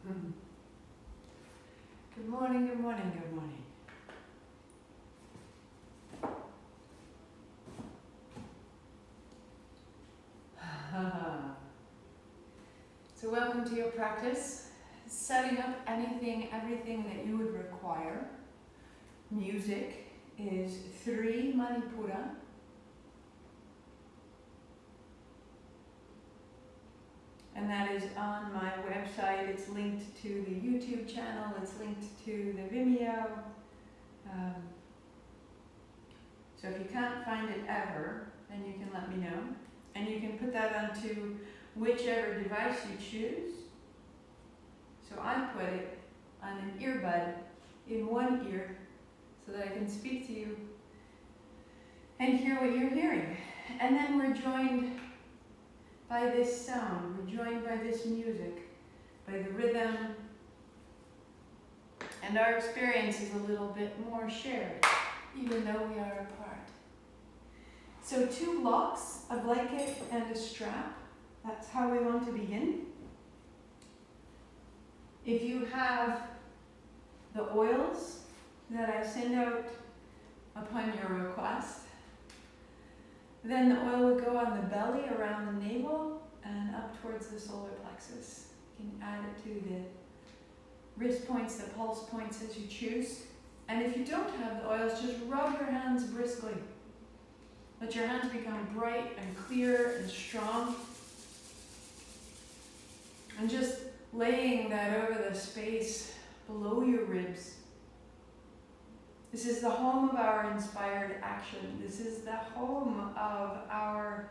Good morning, good morning, good morning. So welcome to your practice, setting up anything, everything that you would require. Music is 3 Manipura. And that is on my website. It's linked to the YouTube channel, it's linked to the Vimeo. So if you can't find it ever, then you can let me know. And you can put that onto whichever device you choose. So I put it on an earbud in one ear so that I can speak to you and hear what you're hearing. And then we're joined by this sound, we're joined by this music, by the rhythm, and our experience is a little bit more shared, even though we are apart. So 2 blocks, a blanket and a strap. That's how we want to begin. If you have the oils that I send out upon your request, then the oil would go on the belly, around the navel, and up towards the solar plexus. You can add it to the wrist points, the pulse points as you choose. And if you don't have the oils, just rub your hands briskly. Let your hands become bright and clear and strong. And just laying that over the space below your ribs. This is the home of our inspired action. This is the home of our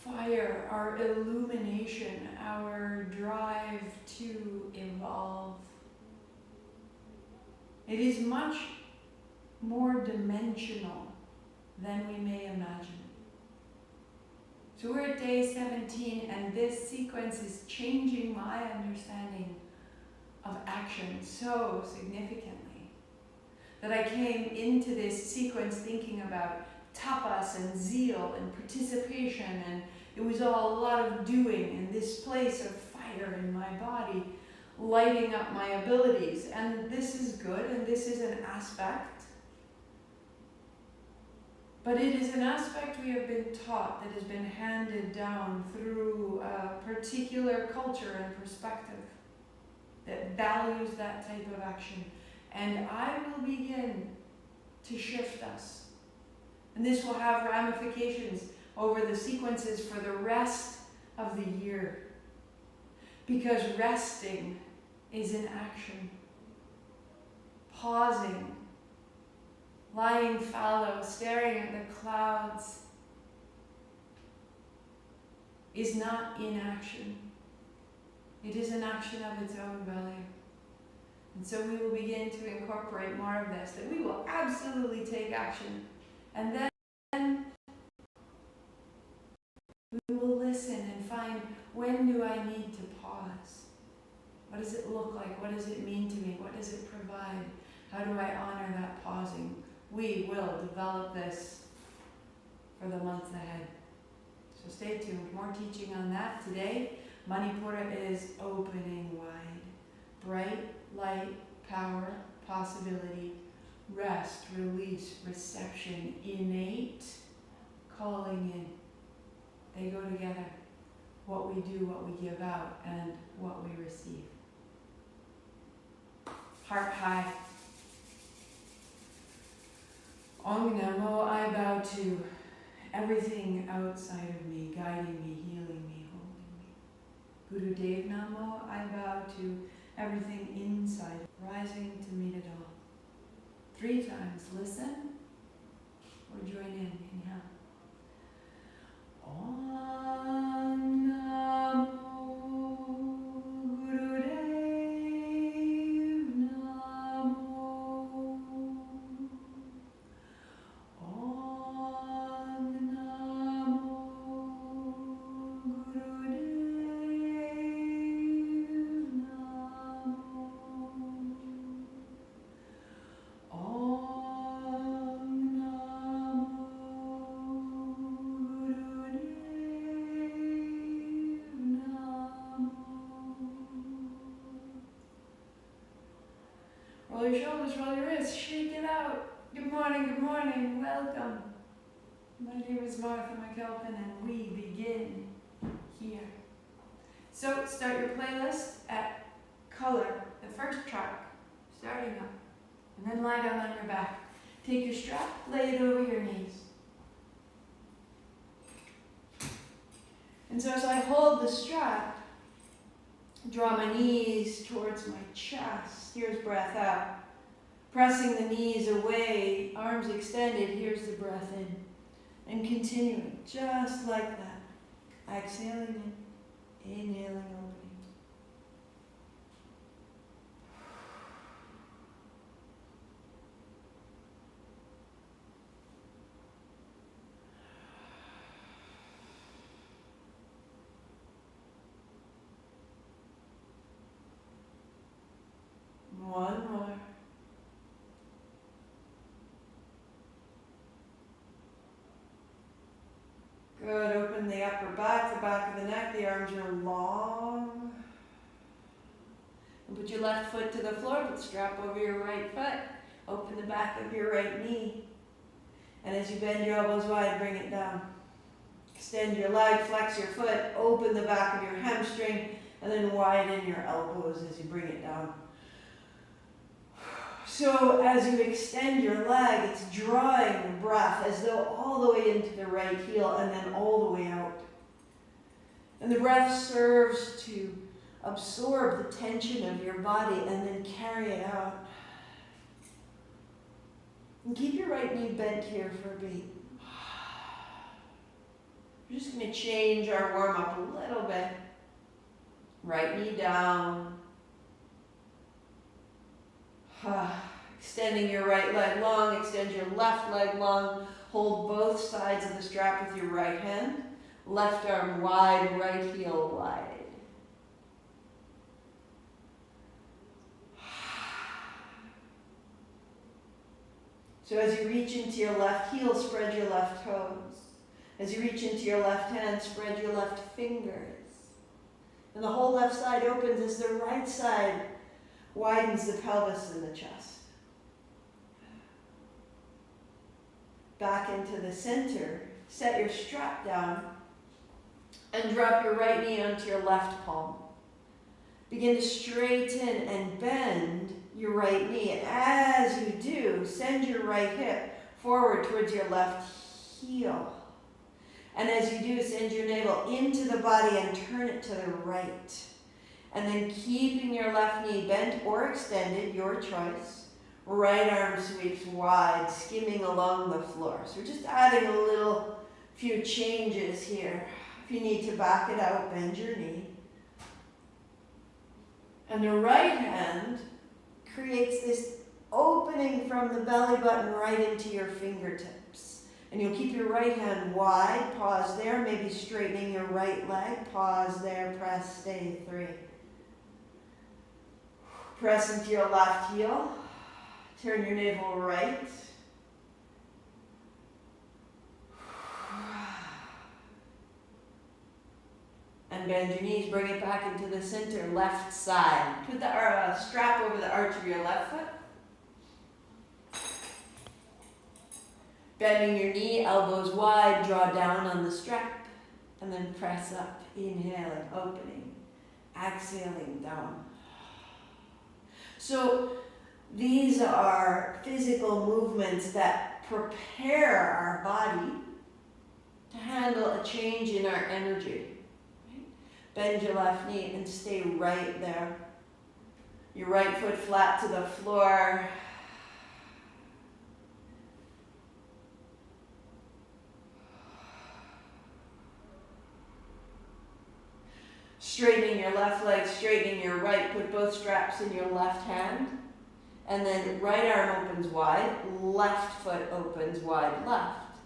fire, our illumination, our drive to evolve. It is much more dimensional than we may imagine. So we're at day 17, and this sequence is changing my understanding of action so significantly that I came into this sequence thinking about tapas and zeal and participation, and it was all a lot of doing and this place of fire in my body lighting up my abilities. And this is good, and this is an aspect. But it is an aspect we have been taught, that has been handed down through a particular culture and perspective that values that type of action. And I will begin to shift us. And this will have ramifications over the sequences for the rest of the year. Because resting is an action. Pausing, lying fallow, staring at the clouds is not inaction. It is an action of its own value. And so we will begin to incorporate more of this, that we will absolutely take action. And then we will listen and find, when do I need to pause? What does it look like? What does it mean to me? What does it provide? How do I honor that pausing? We will develop this for the months ahead. So stay tuned. More teaching on that today. Manipura is opening wide. Bright, light, power, possibility, rest, release, reception, innate, calling in. They go together. What we do, what we give out, and what we receive. Heart high. Om Namo, I bow to everything outside of me, guiding me, healing me, holding me. Guru Dev Namo, I bow to everything inside, rising to meet it all. 3 times, listen or join in. Inhale. Om Namo Guru Dev Namo. Om Namo Guru Dev Namo. Om Namo Guru Dev Roll your shoulders, roll your wrists, shake it out. Good morning, welcome. My name is Martha McAlpin and we begin here. So start your playlist at color, the first track, starting up. And then lie down on your back. Take your strap, lay it over your knees. And so as I hold the strap, draw my knees towards my chest. Here's breath out. Pressing the knees away, arms extended. Here's the breath in. And continuing, just like that. Exhaling in, inhaling, opening. One more. Good, open the upper back, the back of the neck, the arms are long. And put your left foot to the floor, put the strap over your right foot. Open the back of your right knee. And as you bend your elbows wide, bring it down. Extend your leg, flex your foot, open the back of your hamstring, and then widen your elbows as you bring it down. So as you extend your leg, it's drawing the breath as though all the way into the right heel and then all the way out. And the breath serves to absorb the tension of your body and then carry it out. And keep your right knee bent here for a beat. We're just going to change our warm-up a little bit. Right knee down. Extending your right leg long, extend your left leg long. Hold both sides of the strap with your right hand. Left arm wide, right heel wide. So as you reach into your left heel, spread your left toes. As you reach into your left hand, spread your left fingers. And the whole left side opens as the right side widens the pelvis and the chest. Back into the center. Set your strap down and drop your right knee onto your left palm. Begin to straighten and bend your right knee. And as you do, send your right hip forward towards your left heel. And as you do, send your navel into the body and turn it to the right. And then keeping your left knee bent or extended, your choice. Right arm sweeps wide, skimming along the floor. So we're just adding a few changes here. If you need to back it out, bend your knee. And the right hand creates this opening from the belly button right into your fingertips. And you'll keep your right hand wide, pause there, maybe straightening your right leg, pause there, press, stay, 3. Press into your left heel. Turn your navel right. And bend your knees, bring it back into the center, left side. Put the strap over the arch of your left foot. Bending your knee, elbows wide, draw down on the strap. And then press up, inhaling, opening, exhaling down. So, these are physical movements that prepare our body to handle a change in our energy. Right? Bend your left knee and stay right there. Your right foot flat to the floor. Straightening your left leg, straightening your right. Put both straps in your left hand. And then right arm opens wide, left foot opens wide left.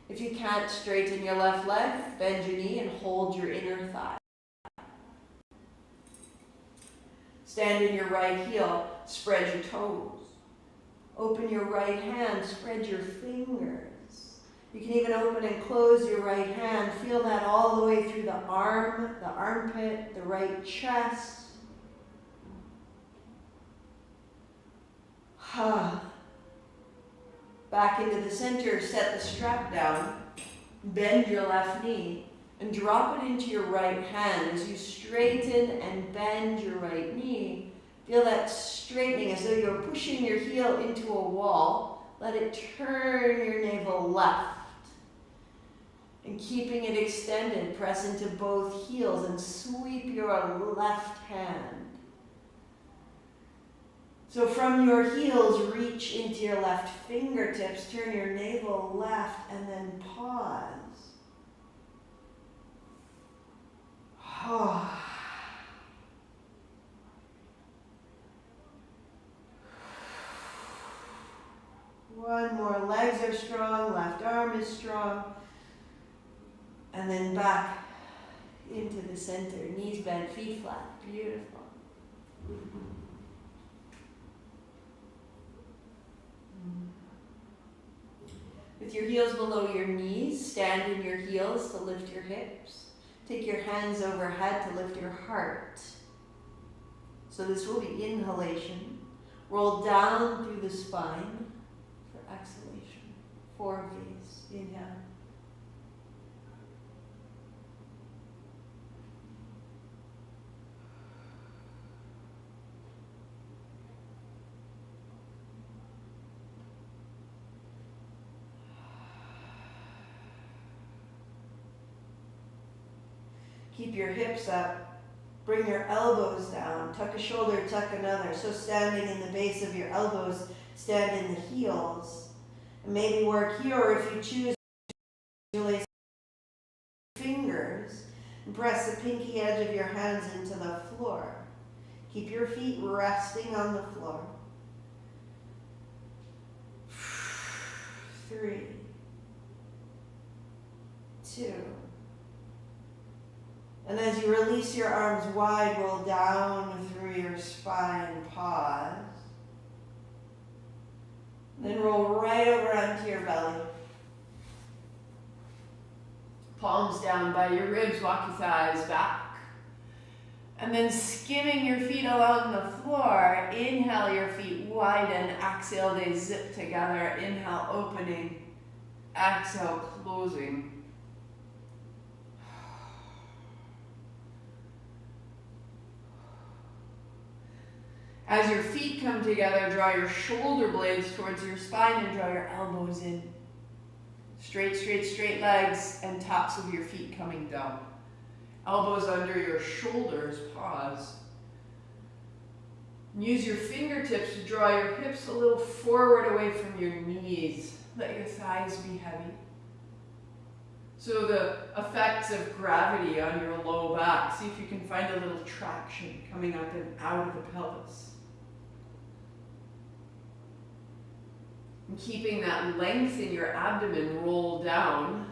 If you can't straighten your left leg, bend your knee and hold your inner thigh. Stand in your right heel, spread your toes. Open your right hand, spread your fingers. You can even open and close your right hand. Feel that all the way through the arm, the armpit, the right chest. Back into the center, set the strap down, bend your left knee, and drop it into your right hand as you straighten and bend your right knee. Feel that straightening as though you're pushing your heel into a wall. Let it turn your navel left. And keeping it extended, press into both heels and sweep your left hand. So from your heels, reach into your left fingertips, turn your navel left, and then pause. One more, legs are strong, left arm is strong. And then back into the center, knees bent, feet flat, beautiful. With your heels below your knees, stand in your heels to lift your hips. Take your hands overhead to lift your heart. So this will be inhalation. Roll down through the spine for exhalation. Forward gaze, inhale. Keep your hips up, bring your elbows down, tuck a shoulder, tuck another. So standing in the base of your elbows, stand in the heels. And maybe work here, or if you choose, lace fingers and press the pinky edge of your hands into the floor. Keep your feet resting on the floor. 3, 2. And as you release your arms wide, roll down through your spine, pause. Then roll right over onto your belly. Palms down by your ribs, walk your thighs back. And then skimming your feet along the floor, inhale, your feet widen, exhale, they zip together. Inhale, opening, exhale, closing. As your feet come together, draw your shoulder blades towards your spine and draw your elbows in. Straight, straight, straight legs and tops of your feet coming down. Elbows under your shoulders, pause. Use your fingertips to draw your hips a little forward away from your knees. Let your thighs be heavy. So the effects of gravity on your low back, see if you can find a little traction coming up and out of the pelvis. And keeping that length in your abdomen, roll down,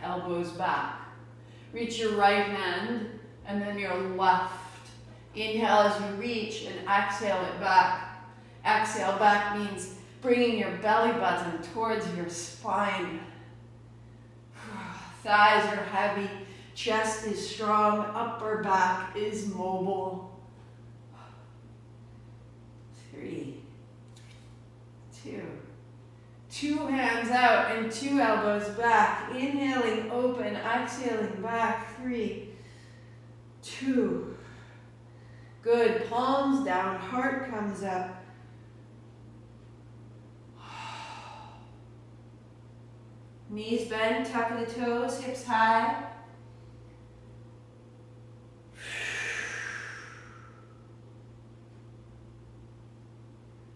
elbows back. Reach your right hand and then your left. Inhale as you reach and exhale it back. Exhale back means bringing your belly button towards your spine. Thighs are heavy, chest is strong, upper back is mobile. 3, 2. 2 hands out and 2 elbows back. Inhaling, open, exhaling back. 3, 2. Good, palms down, heart comes up. Knees bent, tuck the toes, hips high.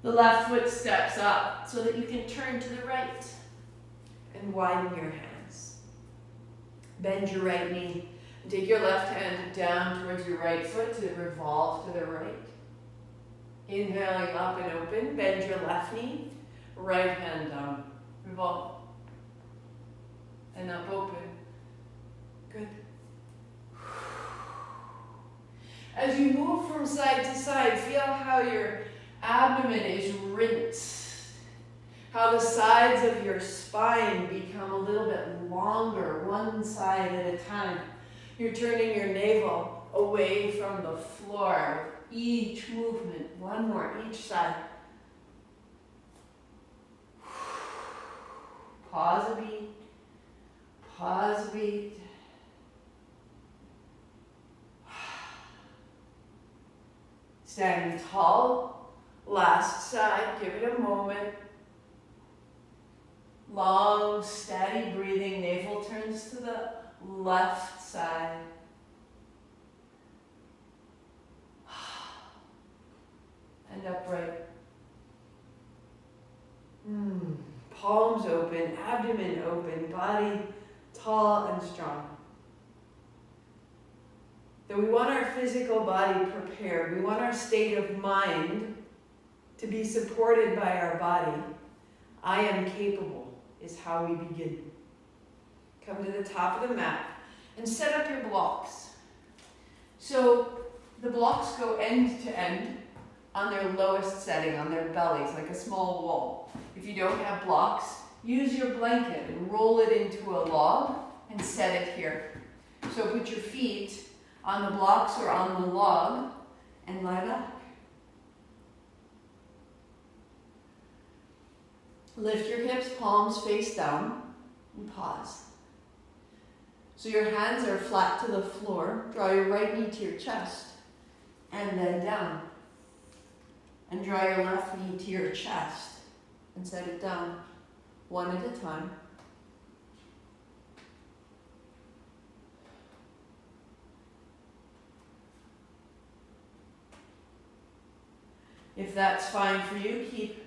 The left foot steps up so that you can turn to the right and widen your hands. Bend your right knee and take your left hand down towards your right foot to revolve to the right. Inhaling up and open, bend your left knee, right hand down, revolve. And up, open. Good. As you move from side to side, feel how your abdomen is rinsed. How the sides of your spine become a little bit longer, one side at a time. You're turning your navel away from the floor with each movement. One more, each side. Pause a beat. Pause a beat. Standing tall. Last side. Give it a moment. Long, steady breathing. Navel turns to the left side. And upright. Palms open, abdomen open, body tall and strong. That we want our physical body prepared. We want our state of mind to be supported by our body. I am capable is how we begin. Come to the top of the mat and set up your blocks. So the blocks go end to end on their lowest setting, on their bellies, like a small wall. If you don't have blocks, use your blanket and roll it into a log and set it here. So put your feet on the blocks or on the log and lie back. Lift your hips, palms face down, and pause. So your hands are flat to the floor. Draw your right knee to your chest and then down. And draw your left knee to your chest and set it down, one at a time. If that's fine for you, keep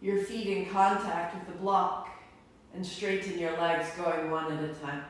your feet in contact with the block and straighten your legs, going one at a time.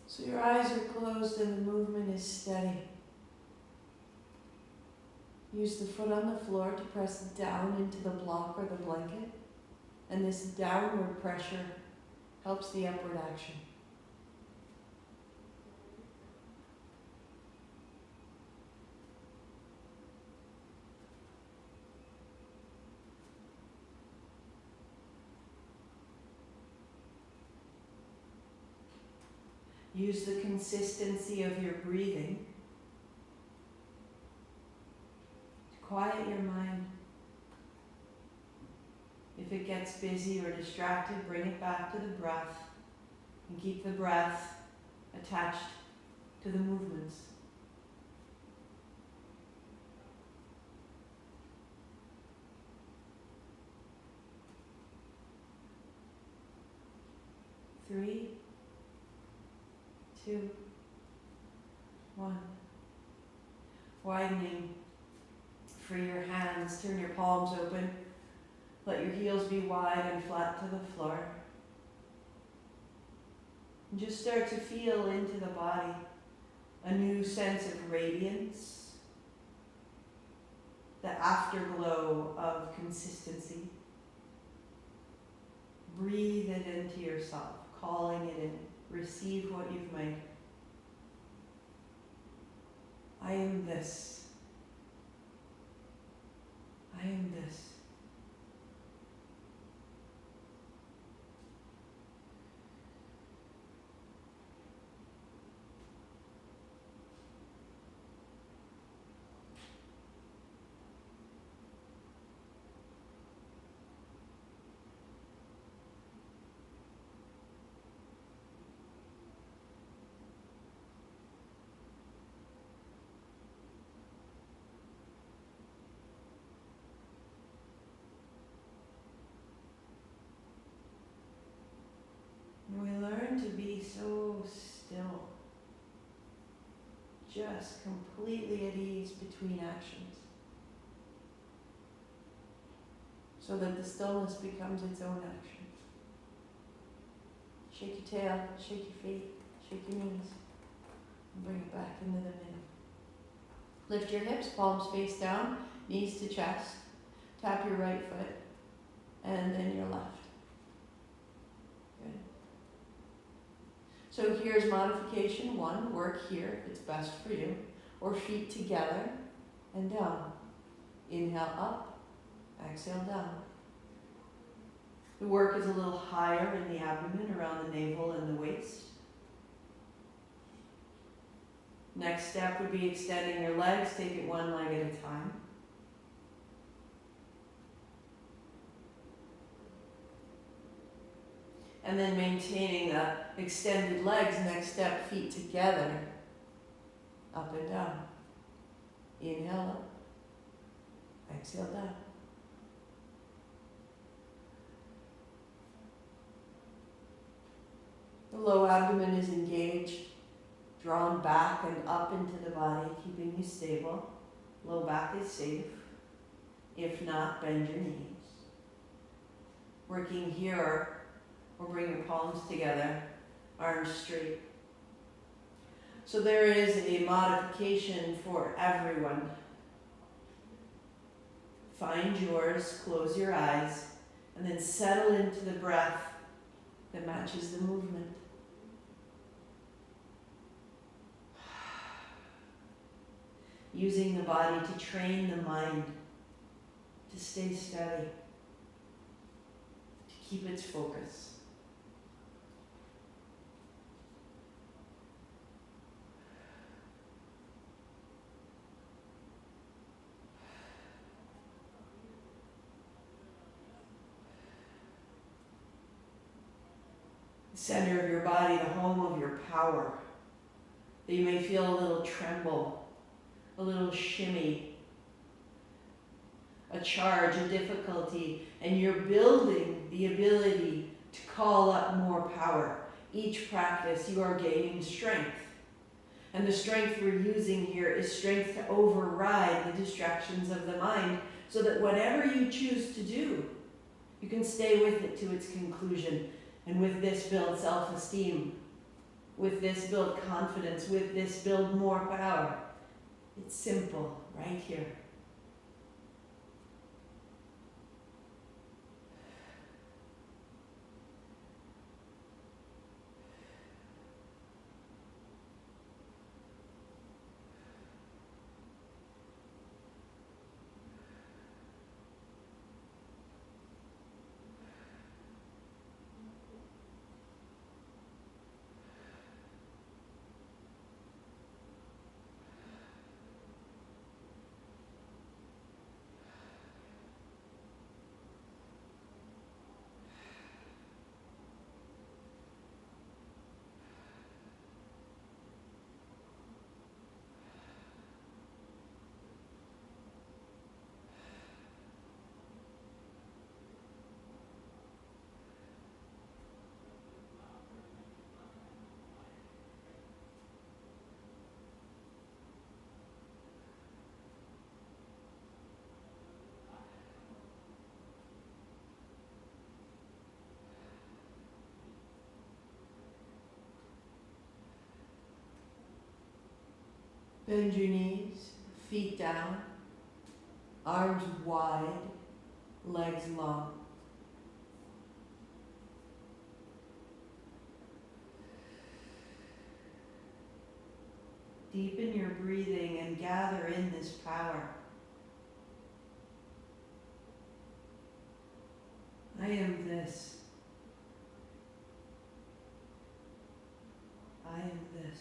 So your eyes are closed and the movement is steady. Use the foot on the floor to press down into the block or the blanket, and this downward pressure helps the upward action. Use the consistency of your breathing to quiet your mind. If it gets busy or distracted, bring it back to the breath and keep the breath attached to the movements. Three, 2, 1. Widening. Free your hands, turn your palms open. Let your heels be wide and flat to the floor. And just start to feel into the body a new sense of radiance, the afterglow of consistency. Breathe it into yourself, calling it in. Receive what you've made. I am this. I am this. We learn to be so still, just completely at ease between actions, so that the stillness becomes its own action. Shake your tail, shake your feet, shake your knees. And bring it back into the middle. Lift your hips, palms face down, knees to chest. Tap your right foot, and then your left. Good. So here's modification 1. Work here if it's best for you. Or feet together and down. Inhale up, exhale down. The work is a little higher in the abdomen, around the navel and the waist. Next step would be extending your legs. Take it one leg at a time. And then maintaining the extended legs. Next step, feet together, up and down. Inhale up, exhale down. The low abdomen is engaged, drawn back and up into the body, keeping you stable. Low back is safe. If not, bend your knees. Working here, or bring your palms together, arms straight. So there is a modification for everyone. Find yours, close your eyes, and then settle into the breath that matches the movement. Using the body to train the mind to stay steady, to keep its focus. The center of your body, the home of your power, that you may feel a little tremble, a little shimmy, a charge, a difficulty, and you're building the ability to call up more power. Each practice, you are gaining strength. And the strength we're using here is strength to override the distractions of the mind, so that whatever you choose to do, you can stay with it to its conclusion. And with this build self-esteem, with this build confidence, with this build more power. It's simple, right here. Bend your knees, feet down, arms wide, legs long. Deepen your breathing and gather in this power. I am this. I am this.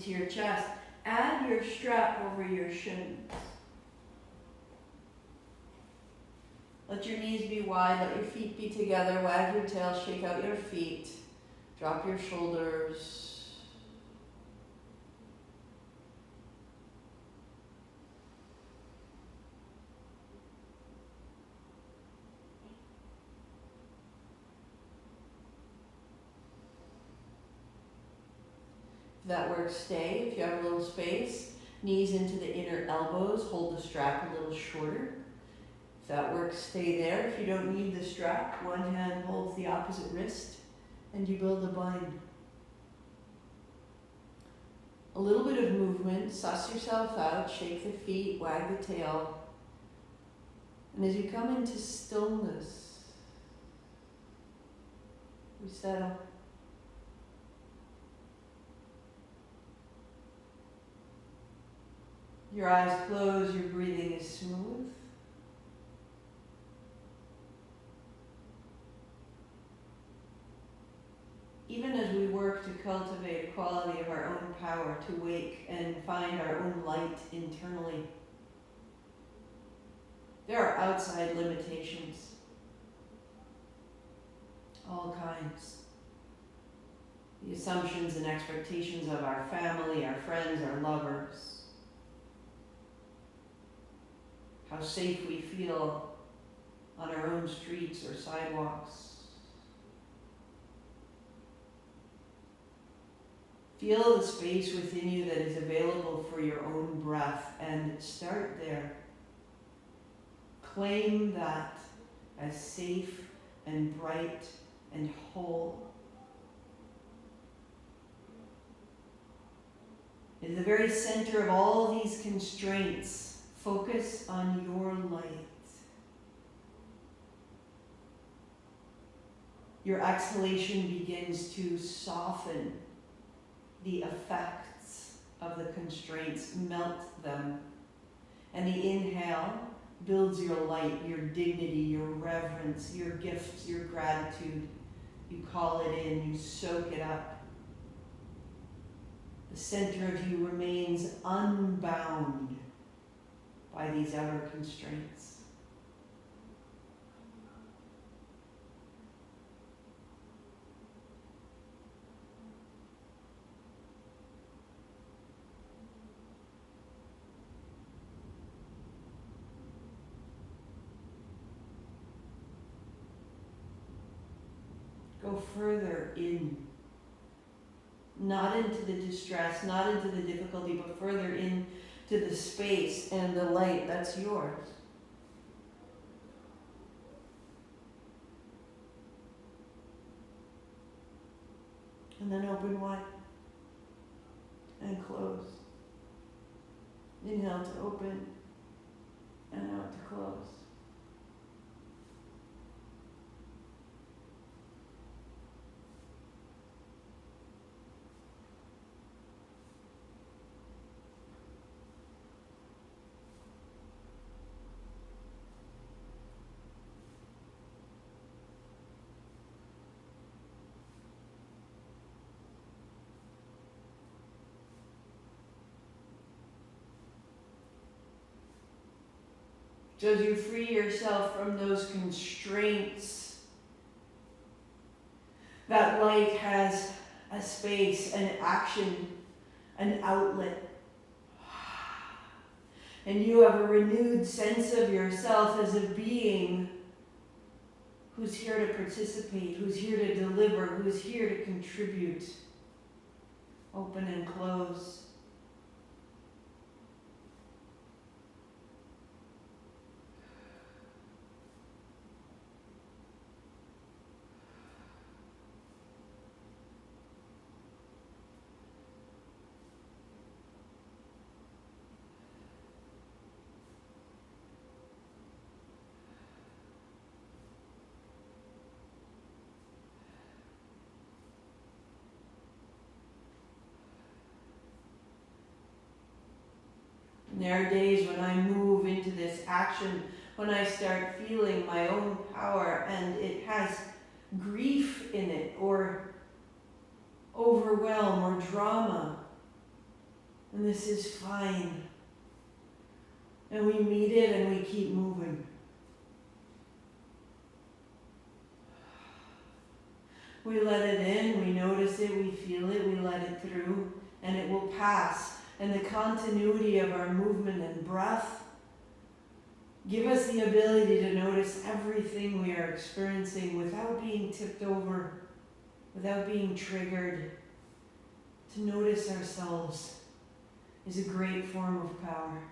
into your chest. Add your strap over your shins. Let your knees be wide, let your feet be together, wag your tail, shake out your feet, drop your shoulders. If that works, stay. If you have a little space, knees into the inner elbows, hold the strap a little shorter. If that works, stay there. If you don't need the strap, one hand holds the opposite wrist and you build a bind. A little bit of movement, suss yourself out, shake the feet, wag the tail. And as you come into stillness, we settle. Your eyes close, your breathing is smooth. Even as we work to cultivate a quality of our own power, to wake and find our own light internally, there are outside limitations, all kinds. The assumptions and expectations of our family, our friends, our lovers. How safe we feel on our own streets or sidewalks. Feel the space within you that is available for your own breath and start there. Claim that as safe and bright and whole. In the very center of all these constraints, focus on your light. Your exhalation begins to soften the effects of the constraints, melt them. And the inhale builds your light, your dignity, your reverence, your gifts, your gratitude. You call it in, you soak it up. The center of you remains unbound by these outer constraints. Go further in, not into the distress, not into the difficulty, but further into the space and the light that's yours. And then open wide and close. Inhale to open and out to close. So as you free yourself from those constraints, that light has a space, an action, an outlet. And you have a renewed sense of yourself as a being who's here to participate, who's here to deliver, who's here to contribute. Open and close. And there are days when I move into this action, when I start feeling my own power and it has grief in it, or overwhelm, or drama. And this is fine. And we meet it and we keep moving. We let it in, we notice it, we feel it, we let it through, and it will pass. And the continuity of our movement and breath give us the ability to notice everything we are experiencing without being tipped over, without being triggered. To notice ourselves is a great form of power.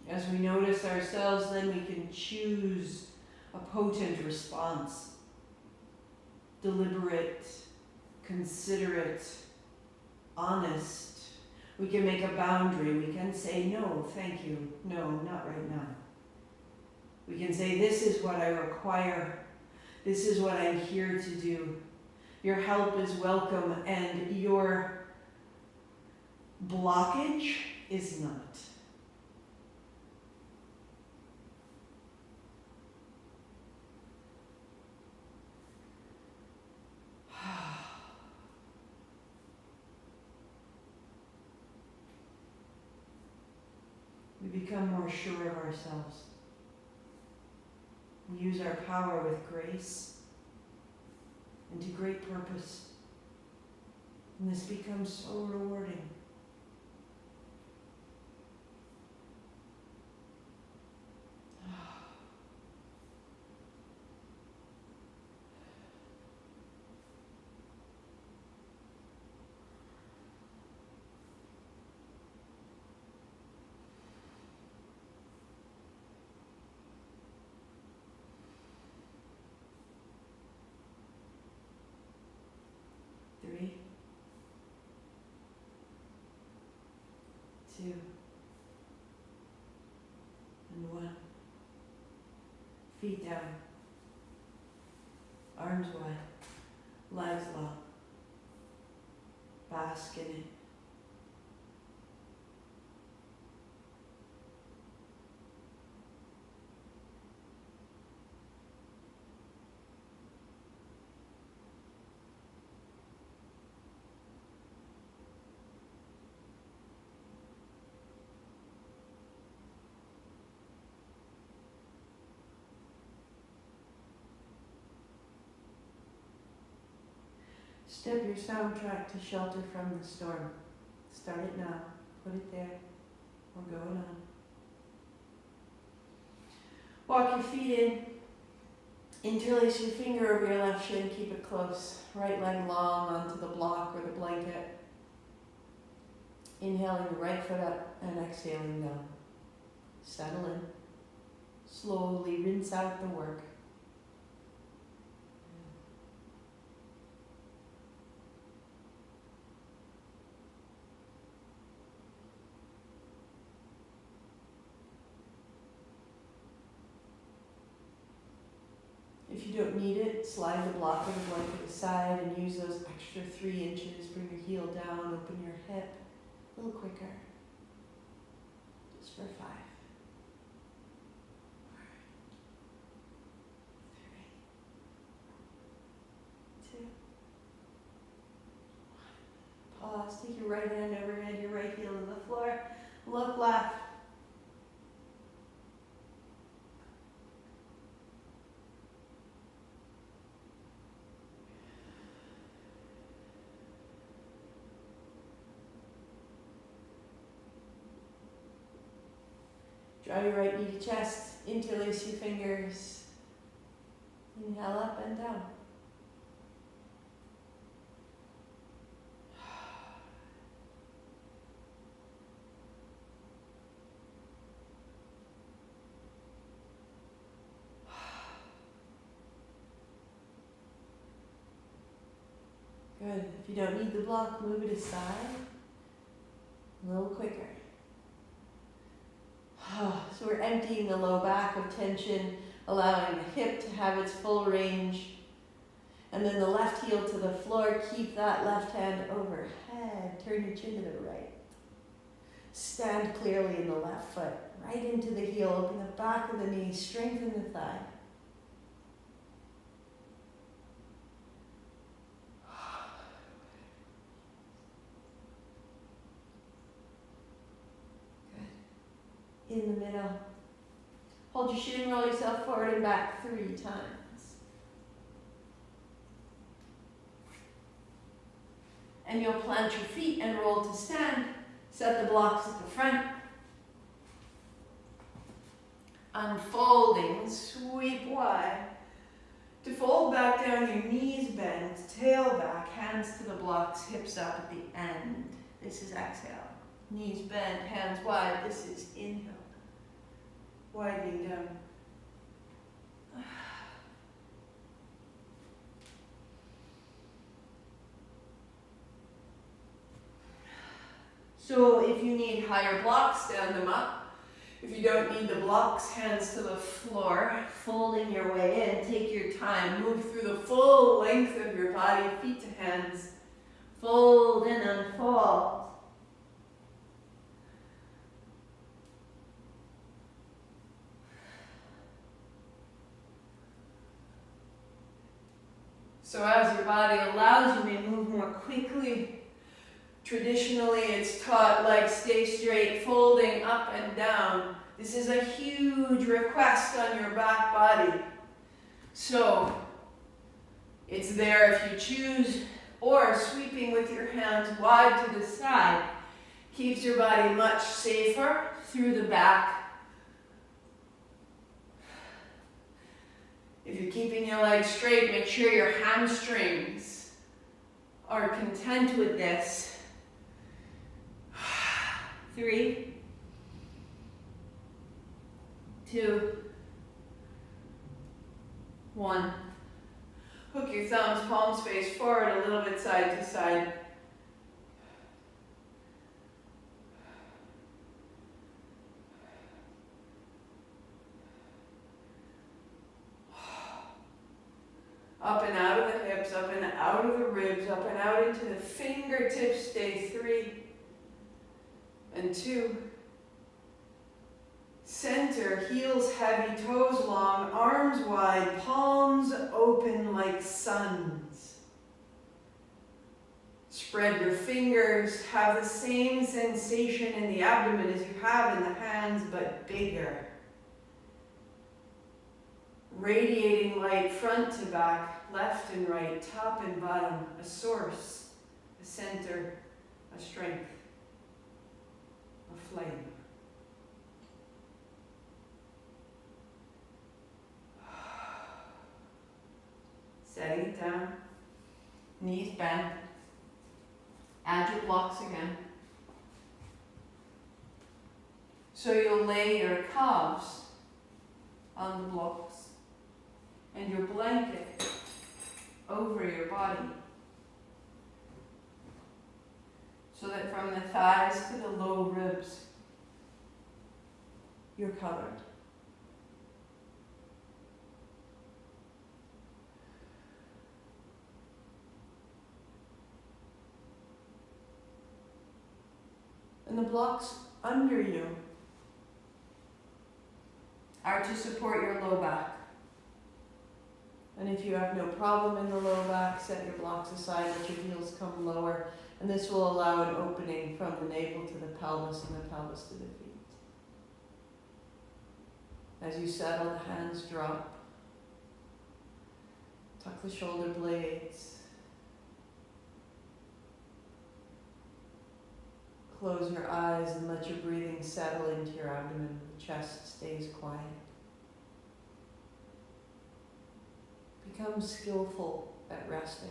As we notice ourselves, then we can choose a potent response. Deliberate, considerate, honest. We can make a boundary. We can say, no, thank you. No, not right now. We can say, this is what I require. This is what I'm here to do. Your help is welcome and your blockage is not. We become more sure of ourselves. We use our power with grace and to great purpose. And this becomes so rewarding. Three, 2, and 1. Feet down, arms wide, legs long. Bask in it. Step your soundtrack to shelter from the storm. Start it now. Put it there. We're going on. Walk your feet in. Interlace your finger over your left shin. Keep it close. Right leg long onto the block or the blanket. Inhaling the right foot up and exhaling down. Settle in. Slowly rinse out the work. If you don't need it, slide the block or the blanket aside and use those extra 3 inches. Bring your heel down, open your hip a little quicker. Just for 5, 4, 3, 2, 1. Pause. Take your right hand overhead, your right heel to the floor. Look left. Draw your right knee to chest, interlace your fingers. Inhale up and down. Good. If you don't need the block, move it aside. A little quicker. So we're emptying the low back of tension, allowing the hip to have its full range. And then the left heel to the floor. Keep that left hand overhead. Turn your chin to the right. Stand clearly in the left foot. Right into the heel. Open the back of the knee. Strengthen the thigh. In the middle. Hold your shin, roll yourself forward and back 3 times. And you'll plant your feet and roll to stand. Set the blocks at the front. Unfolding, sweep wide. To fold back down, your knees bend, tail back, hands to the blocks, hips up at the end. This is exhale. Knees bent, hands wide. This is inhale. Widening down. So if you need higher blocks, stand them up. If you don't need the blocks, hands to the floor, folding your way in. Take your time. Move through the full length of your body, feet to hands. Fold and unfold. So as your body allows, you may move more quickly. Traditionally, it's taught like stay straight, folding up and down. This is a huge request on your back body. So it's there if you choose, or sweeping with your hands wide to the side keeps your body much safer through the back. If you're keeping your legs straight, make sure your hamstrings are content with this. 3, 2, 1. Hook your thumbs, palms face forward, a little bit side to side. Up and out of the hips, up and out of the ribs, up and out into the fingertips. Stay 3 and 2. Center, heels heavy, toes long, arms wide, palms open like suns. Spread your fingers, have the same sensation in the abdomen as you have in the hands, but bigger. Radiating light front to back, left and right, top and bottom, a source, a center, a strength, a flame. Setting it down, knees bent, add your blocks again. So you'll lay your calves on the blocks and your blanket over your body, so that from the thighs to the low ribs, you're covered. And the blocks under you are to support your low back. And if you have no problem in the low back, set your blocks aside, let your heels come lower. And this will allow an opening from the navel to the pelvis and the pelvis to the feet. As you settle, the hands drop. Tuck the shoulder blades. Close your eyes and let your breathing settle into your abdomen. The chest stays quiet. Become skillful at resting.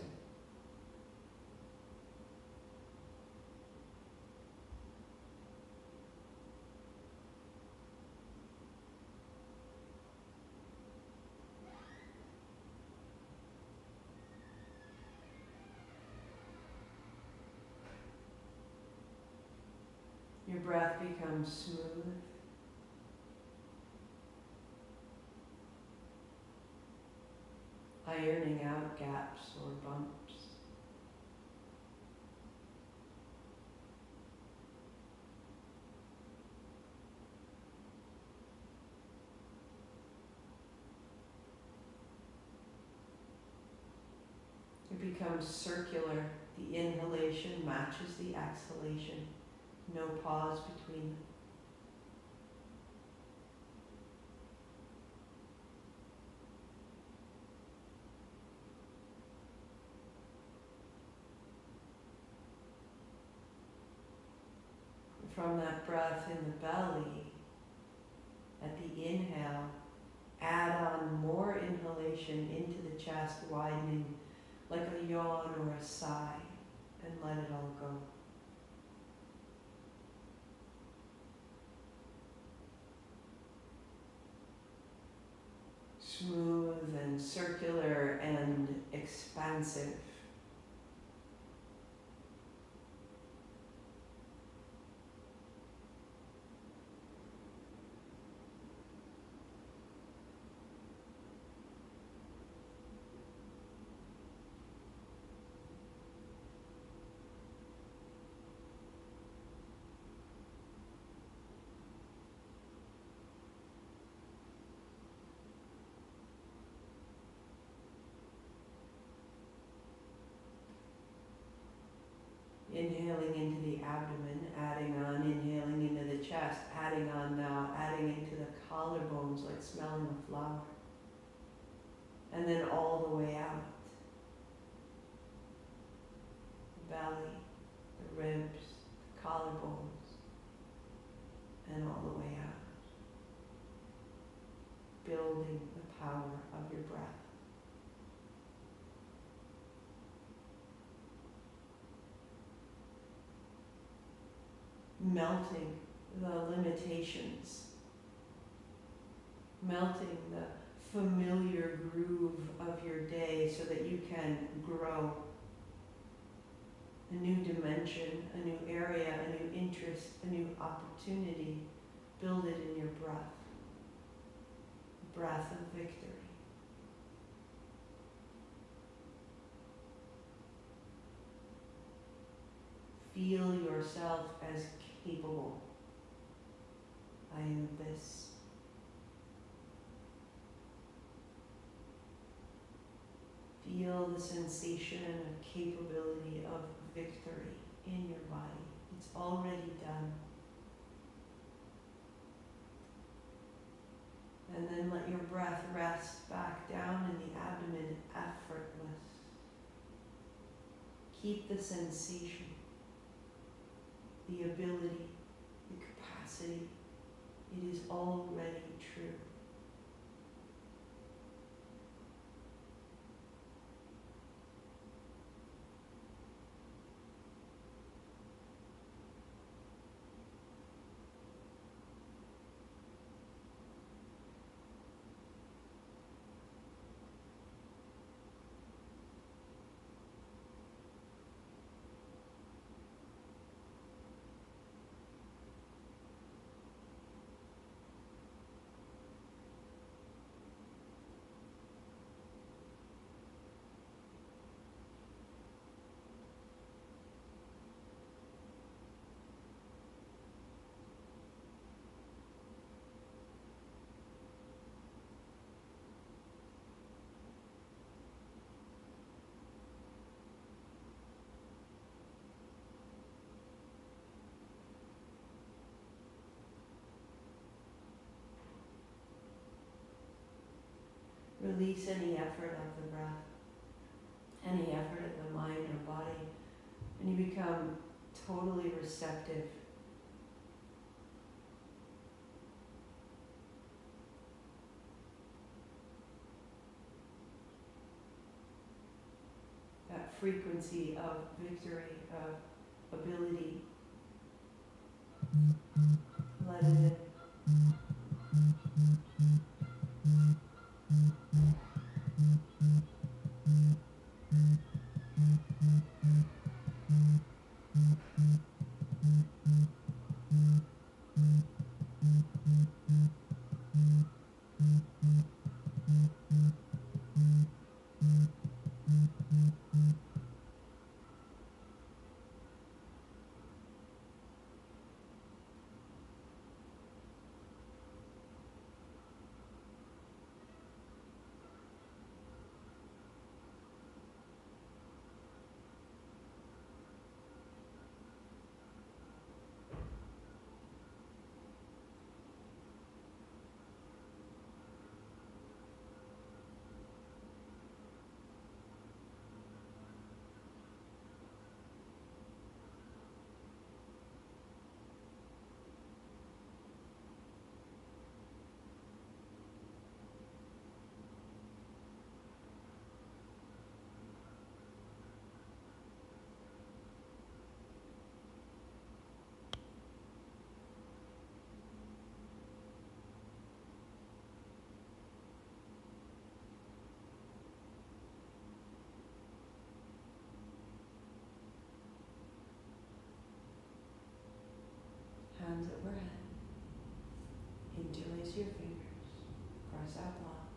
Your breath becomes smooth. Ironing out gaps or bumps. It becomes circular. The inhalation matches the exhalation. No pause between them. From that breath in the belly, at the inhale, add on more inhalation into the chest, widening like a yawn or a sigh, and let it all go. Smooth and circular and expansive. Inhaling into the abdomen, adding on, inhaling into the chest, adding on now, adding into the collarbones like smelling a flower. And then all the way out. The belly, the ribs, the collarbones, and all the way out. Building the power of your breath. Melting the limitations, melting the familiar groove of your day so that you can grow a new dimension, a new area, a new interest, a new opportunity. Build it in your breath. Breath of victory. Feel yourself as capable. I am this. Feel the sensation of capability of victory in your body. It's already done. And then let your breath rest back down in the abdomen, effortless. Keep the sensation, the ability, the capacity. It is already true. Release any effort of the breath, any effort of the mind or body, and you become totally receptive frequency of victory, of ability. Let it in. Hands overhead. Interlace your fingers. Cross out long.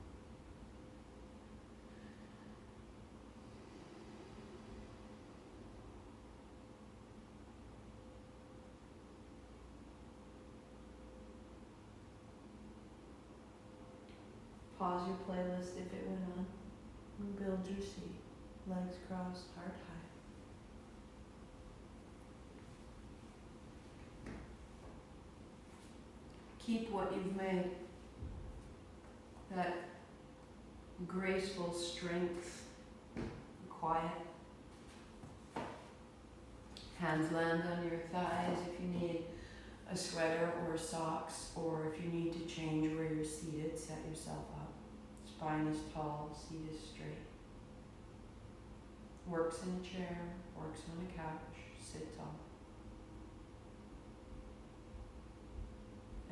Pause your playlist if it went on. And build your seat. Legs crossed, heart high. Keep what you've made. That graceful strength, quiet. Hands land on your thighs if you need a sweater or socks, or if you need to change where you're seated, set yourself up. Spine is tall, seat is straight. Works in a chair, works on a couch, sit tall.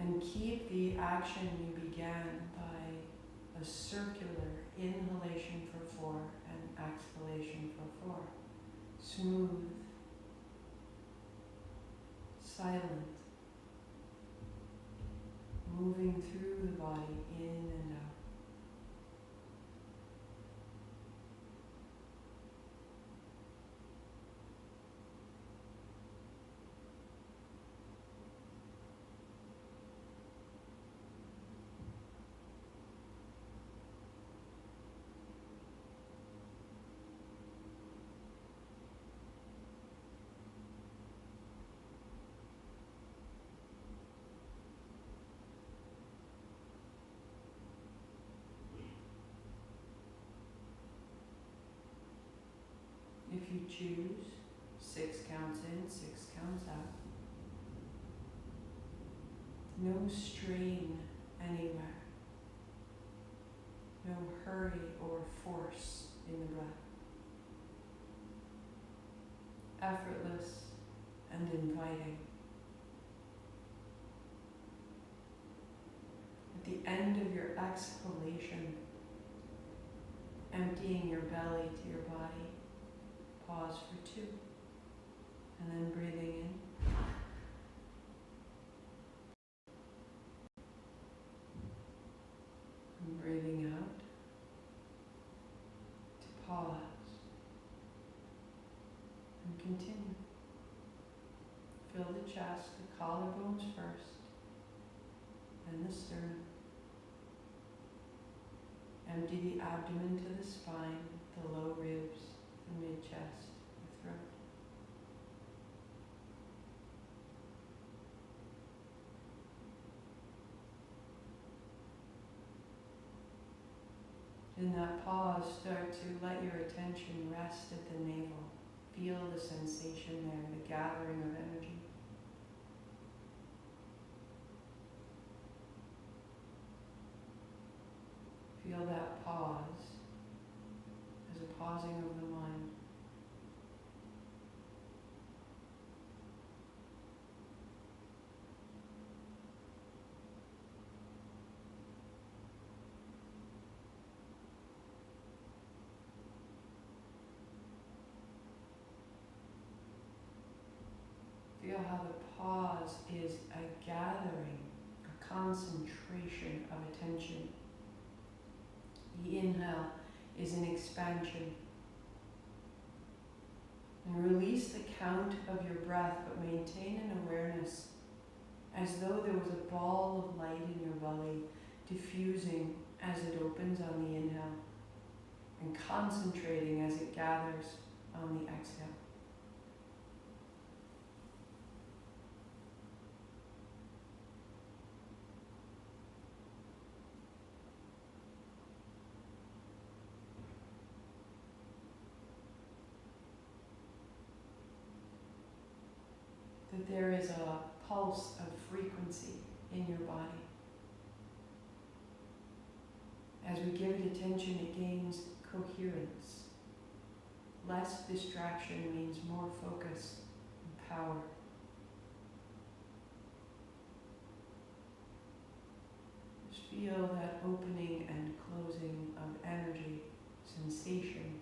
And keep the action you began by a circular inhalation for 4 and exhalation for 4. Smooth, silent, moving through the body in and out. If you choose, 6 counts in, 6 counts out. No strain anywhere. No hurry or force in the breath. Effortless and inviting. At the end of your exhalation, emptying your belly to your body. Pause for 2, and then breathing in. And breathing out to pause and continue. Fill the chest, the collarbones first, then the sternum. Empty the abdomen to the spine, the low ribs, the mid-chest, the throat. In that pause, start to let your attention rest at the navel. Feel the sensation there, the gathering of energy. Feel that pause as a pausing of the mind. feel how the pause is a gathering, a concentration of attention. The inhale is an expansion. And release the count of your breath, but maintain an awareness as though there was a ball of light in your belly diffusing as it opens on the inhale and concentrating as it gathers on the exhale. That there is a pulse of frequency in your body. As we give it attention, it gains coherence. Less distraction means more focus and power. Just feel that opening and closing of energy, sensation,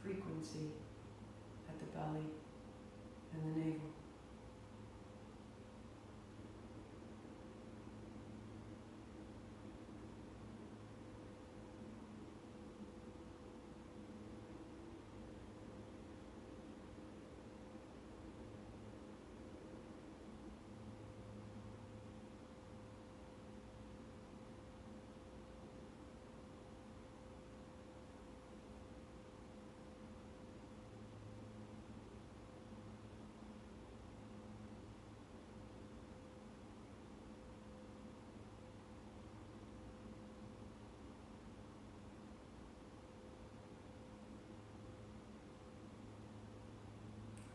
frequency at the belly and the navel.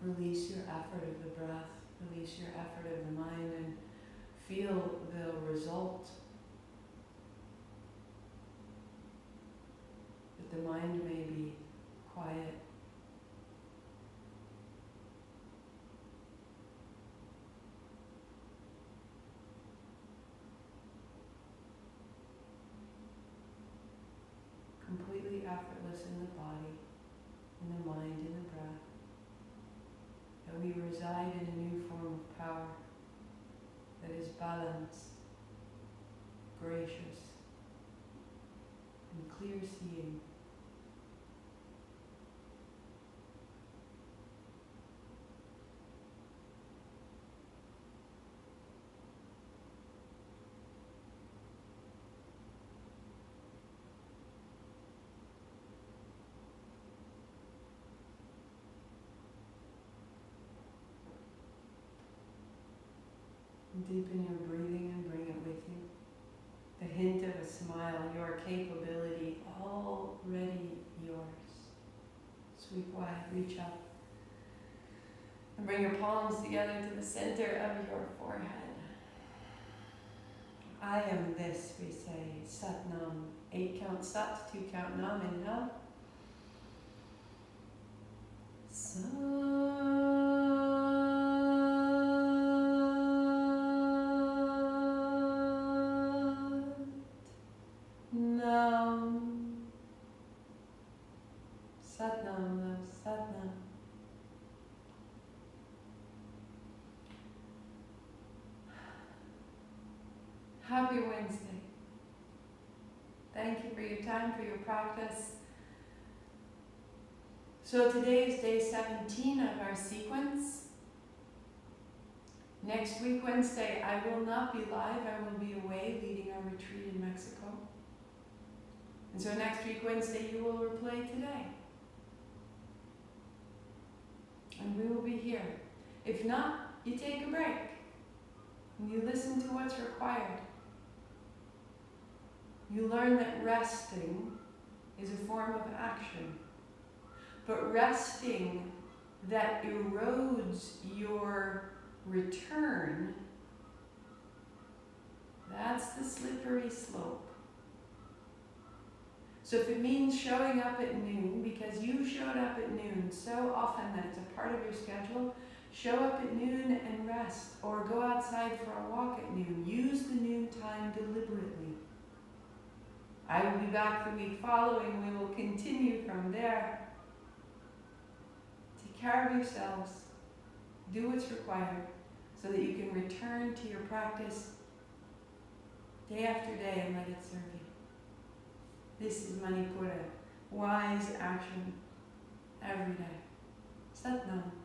Release your effort of the breath, release your effort of the mind, and feel the result. That the mind may be quiet. Completely effortless in the body, in the mind, in the breath. That we reside in a new form of power that is balanced, gracious, and clear-seeing. Deepen your breathing and bring it with you. The hint of a smile, your capability, already yours. Sweep wide, reach up. And bring your palms together to the center of your forehead. I am this, we say, Sat Nam. 8 count Sat, 2 count Nam, inhale. Sat. Satnam, Satnam. Happy Wednesday. Thank you for your time, for your practice. So today is day 17 of our sequence. Next week, Wednesday, I will not be live. I will be away leading our retreat in Mexico. And so next week, Wednesday, you will replay today. And we will be here. If not, you take a break. And you listen to what's required. You learn that resting is a form of action. But resting that erodes your return, that's the slippery slope. So if it means showing up at noon, because you showed up at noon so often that it's a part of your schedule, show up at noon and rest, or go outside for a walk at noon. Use the noon time deliberately. I will be back the week following. We will continue from there. Take care of yourselves. Do what's required. so that you can return to your practice day after day and let it serve you. This is Manipura, wise action every day. Sat Nam.